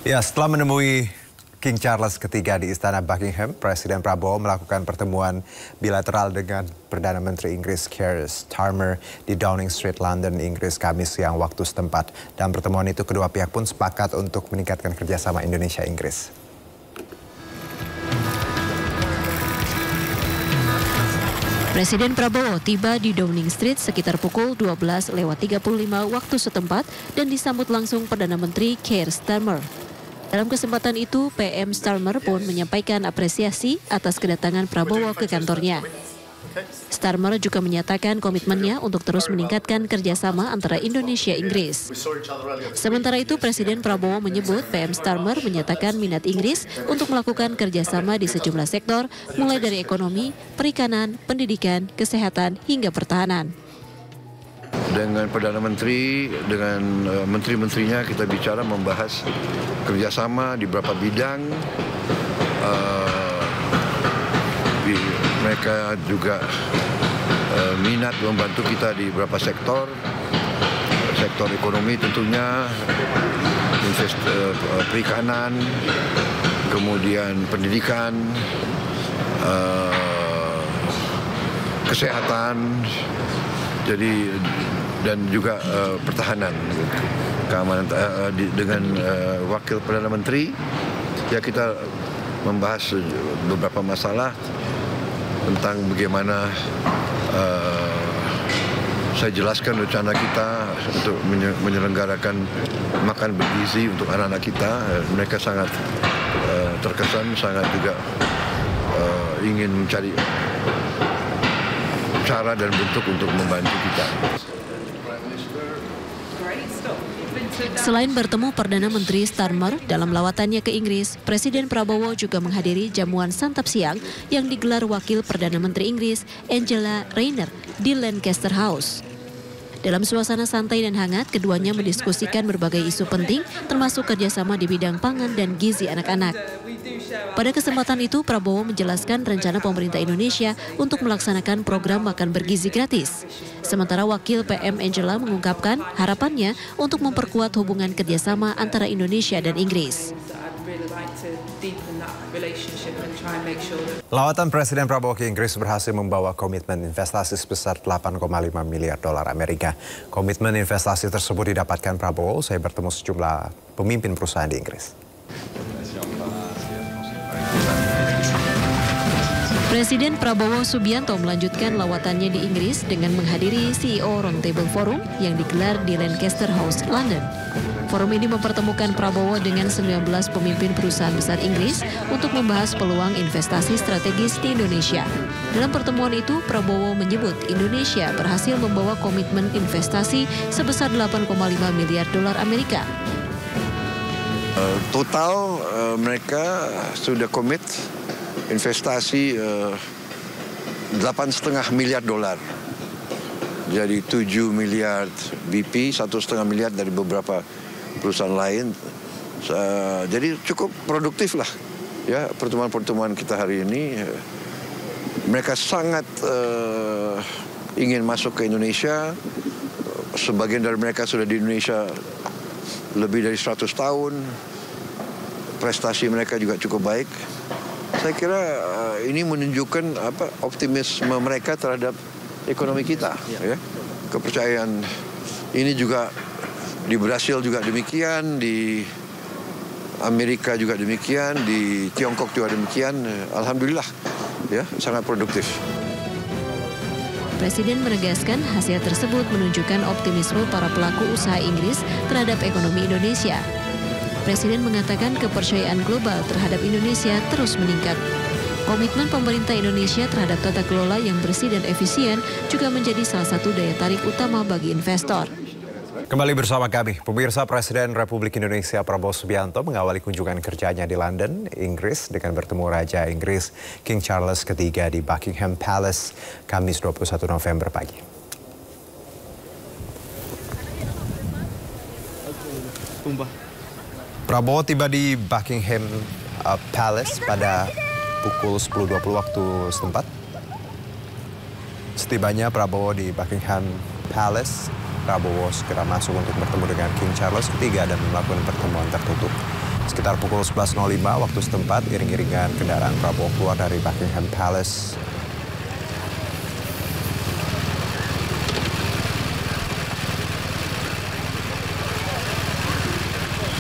Ya, setelah menemui King Charles III di Istana Buckingham, Presiden Prabowo melakukan pertemuan bilateral dengan Perdana Menteri Inggris Keir Starmer di Downing Street, London, Inggris, Kamis siang waktu setempat. Dalam pertemuan itu, kedua pihak pun sepakat untuk meningkatkan kerjasama Indonesia-Inggris. Presiden Prabowo tiba di Downing Street sekitar pukul 12:35 waktu setempat dan disambut langsung Perdana Menteri Keir Starmer. Dalam kesempatan itu, PM Starmer pun menyampaikan apresiasi atas kedatangan Prabowo ke kantornya. Starmer juga menyatakan komitmennya untuk terus meningkatkan kerjasama antara Indonesia-Inggris. Sementara itu, Presiden Prabowo menyebut PM Starmer menyatakan minat Inggris untuk melakukan kerjasama di sejumlah sektor, mulai dari ekonomi, perikanan, pendidikan, kesehatan, hingga pertahanan. Dengan Perdana Menteri, dengan menteri-menterinya kita bicara membahas kerjasama di beberapa bidang. Mereka juga minat membantu kita di beberapa sektor. Sektor ekonomi tentunya, perikanan, kemudian pendidikan, kesehatan, jadi dan juga pertahanan, keamanan. Dengan Wakil Perdana Menteri, ya kita membahas beberapa masalah tentang bagaimana saya jelaskan rencana kita untuk menyelenggarakan makan bergizi untuk anak-anak kita. Mereka sangat terkesan, sangat juga ingin mencari cara dan bentuk untuk membantu kita. Selain bertemu Perdana Menteri Starmer dalam lawatannya ke Inggris, Presiden Prabowo juga menghadiri jamuan santap siang yang digelar Wakil Perdana Menteri Inggris Angela Rayner di Lancaster House. Dalam suasana santai dan hangat, keduanya mendiskusikan berbagai isu penting, termasuk kerjasama di bidang pangan dan gizi anak-anak. Pada kesempatan itu, Prabowo menjelaskan rencana pemerintah Indonesia untuk melaksanakan program makan bergizi gratis. Sementara Wakil PM Angela mengungkapkan harapannya untuk memperkuat hubungan kerjasama antara Indonesia dan Inggris. Lawatan Presiden Prabowo ke Inggris berhasil membawa komitmen investasi sebesar 8,5 miliar dolar Amerika. Komitmen investasi tersebut didapatkan Prabowo usai bertemu sejumlah pemimpin perusahaan di Inggris. Presiden Prabowo Subianto melanjutkan lawatannya di Inggris dengan menghadiri CEO Roundtable Forum yang digelar di Lancaster House, London. Forum ini mempertemukan Prabowo dengan 19 pemimpin perusahaan besar Inggris untuk membahas peluang investasi strategis di Indonesia. Dalam pertemuan itu, Prabowo menyebut Indonesia berhasil membawa komitmen investasi sebesar 8,5 miliar dolar Amerika. Total mereka sudah komit investasi 8,5 miliar dolar. Jadi 7 miliar BP, 1,5 miliar dari beberapa perusahaan lain. Jadi cukup produktif lah ya pertemuan-pertemuan kita hari ini. Mereka sangat ingin masuk ke Indonesia. Sebagian dari mereka sudah di Indonesia lebih dari 100 tahun. Prestasi mereka juga cukup baik. Saya kira ini menunjukkan optimisme mereka terhadap ekonomi kita. Ya. Kepercayaan ini juga di Brasil juga demikian, di Amerika juga demikian, di Tiongkok juga demikian. Alhamdulillah, ya sangat produktif. Presiden menegaskan hasil tersebut menunjukkan optimisme para pelaku usaha Inggris terhadap ekonomi Indonesia. Presiden mengatakan kepercayaan global terhadap Indonesia terus meningkat. Komitmen pemerintah Indonesia terhadap tata kelola yang bersih dan efisien juga menjadi salah satu daya tarik utama bagi investor. Kembali bersama kami, pemirsa. Presiden Republik Indonesia Prabowo Subianto mengawali kunjungan kerjanya di London, Inggris dengan bertemu Raja Inggris King Charles III di Buckingham Palace, Kamis 21 November pagi. Prabowo tiba di Buckingham Palace pada pukul 10.20 waktu setempat. Setibanya Prabowo di Buckingham Palace, Prabowo segera masuk untuk bertemu dengan King Charles III dan melakukan pertemuan tertutup. Sekitar pukul 11.05 waktu setempat, iring-iringan kendaraan Prabowo keluar dari Buckingham Palace